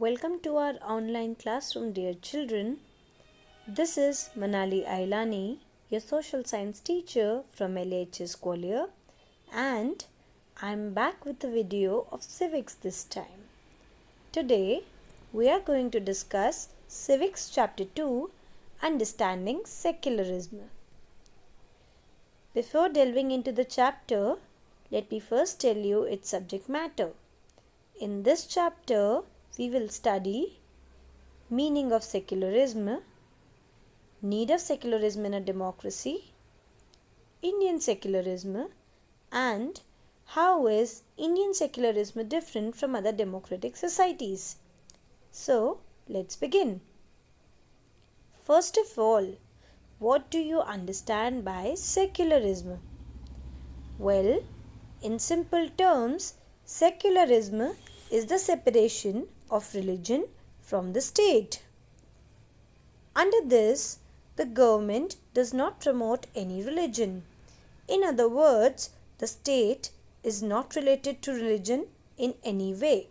Welcome to our online classroom, dear children. This is Manali Ailani, your social science teacher from LHS Gwalior, and I'm back with a video of civics this time. Today, we are going to discuss Civics Chapter 2, Understanding Secularism. Before delving into the chapter, let me first tell you its subject matter. In this chapter, we will study meaning of secularism, need of secularism in a democracy, Indian secularism, and how is Indian secularism different from other democratic societies. So, let's begin. First of all, what do you understand by secularism? Well, in simple terms, secularism is the separation of religion from the state. Under this, the government does not promote any religion. In other words, the state is not related to religion in any way.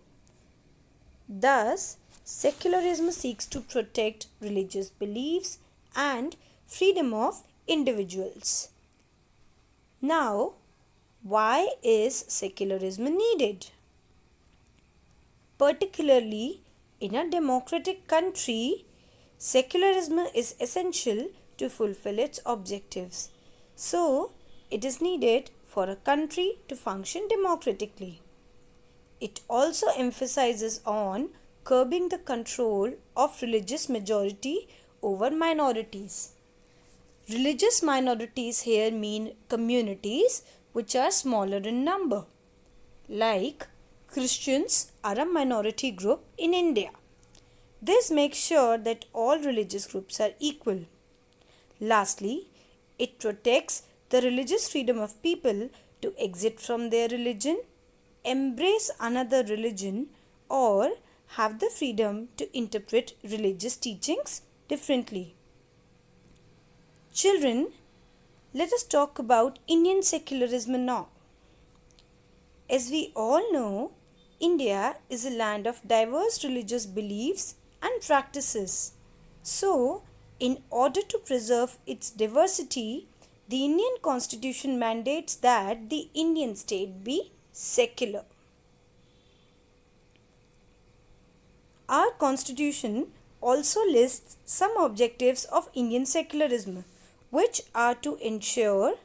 Thus, secularism seeks to protect religious beliefs and freedom of individuals. Now, why is secularism needed? Particularly in a democratic country, secularism is essential to fulfill its objectives. So, it is needed for a country to function democratically. It also emphasizes on curbing the control of religious majority over minorities. Religious minorities here mean communities which are smaller in number, like Christians are a minority group in India. This makes sure that all religious groups are equal. Lastly, it protects the religious freedom of people to exit from their religion, embrace another religion, or have the freedom to interpret religious teachings differently. Children, let us talk about Indian secularism now. As we all know, India is a land of diverse religious beliefs and practices. So, in order to preserve its diversity, the Indian Constitution mandates that the Indian state be secular. Our Constitution also lists some objectives of Indian secularism, which are to ensure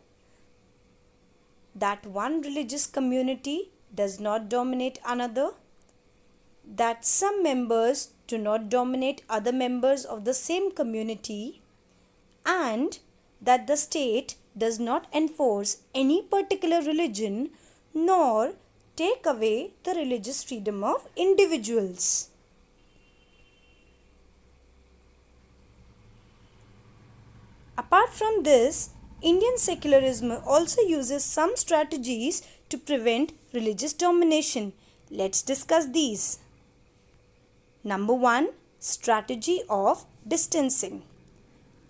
that one religious community does not dominate another, that some members do not dominate other members of the same community, and that the state does not enforce any particular religion nor take away the religious freedom of individuals. Apart from this, Indian secularism also uses some strategies to prevent religious domination. Let's discuss these. Number 1, strategy of distancing.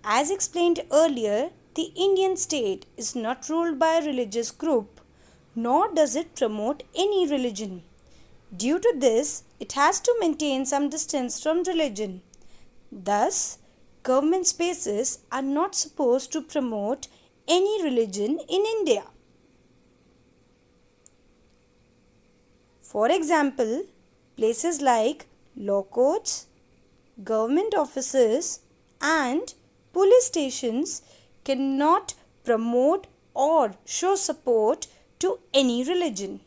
As explained earlier, the Indian state is not ruled by a religious group, nor does it promote any religion. Due to this, it has to maintain some distance from religion. Thus, government spaces are not supposed to promote any religion in India. For example, places like law courts, government offices, and police stations cannot promote or show support to any religion.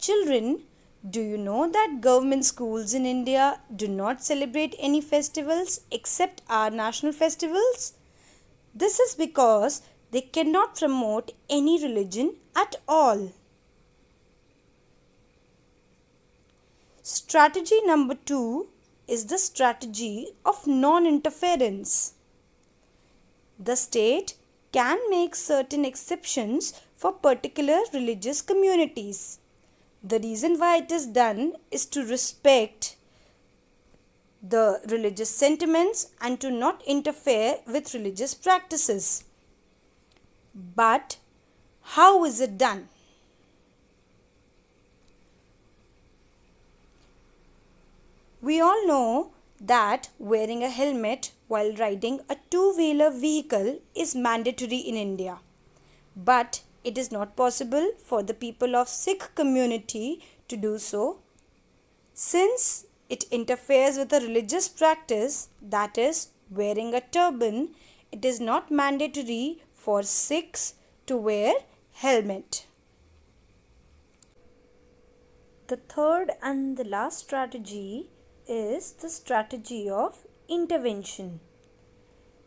Children, do you know that government schools in India do not celebrate any festivals except our national festivals? This is because they cannot promote any religion at all. Strategy number 2 is the strategy of non-interference. The state can make certain exceptions for particular religious communities. The reason why it is done is to respect the religious sentiments and to not interfere with religious practices. But how is it done? We all know that wearing a helmet while riding a two-wheeler vehicle is mandatory in India. But it is not possible for the people of Sikh community to do so, since it interferes with a religious practice, that is wearing a turban. It is not mandatory for Sikhs to wear helmet. The third and the last strategy is the strategy of intervention.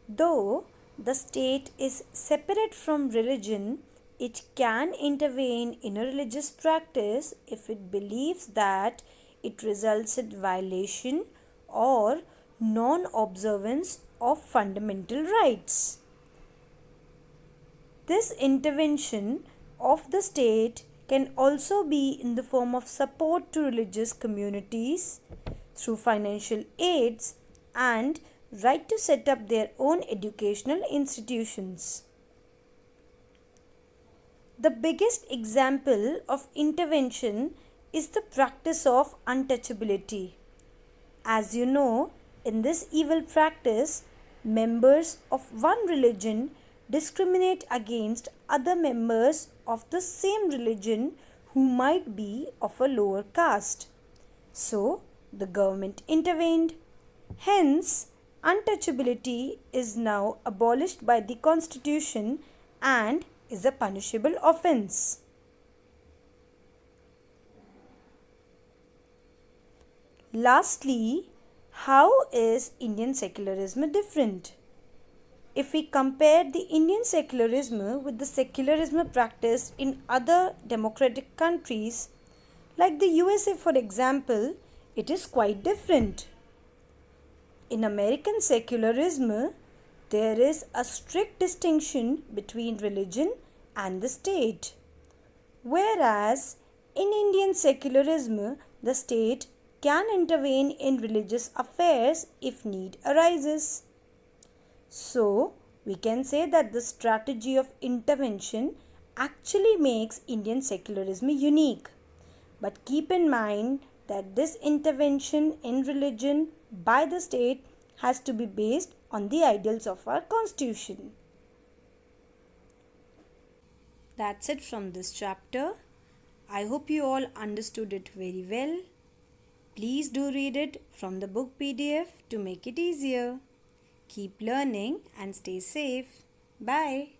Though the state is separate from religion, it can intervene in a religious practice if it believes that it results in violation or non-observance of fundamental rights. This intervention of the state can also be in the form of support to religious communities through financial aids and right to set up their own educational institutions. The biggest example of intervention is the practice of untouchability. As you know, in this evil practice, members of one religion discriminate against other members of the same religion who might be of a lower caste. So, the government intervened. Hence, untouchability is now abolished by the Constitution and is a punishable offence. Lastly, how is Indian secularism different? If we compare the Indian secularism with the secularism practiced in other democratic countries, like the USA for example, it is quite different. In American secularism, there is a strict distinction between religion and the state. Whereas in Indian secularism, the state can intervene in religious affairs if need arises. So, we can say that the strategy of intervention actually makes Indian secularism unique. But keep in mind that this intervention in religion by the state has to be based on the ideals of our Constitution. That's it from this chapter. I hope you all understood it very well. Please do read it from the book PDF to make it easier. Keep learning and stay safe. Bye.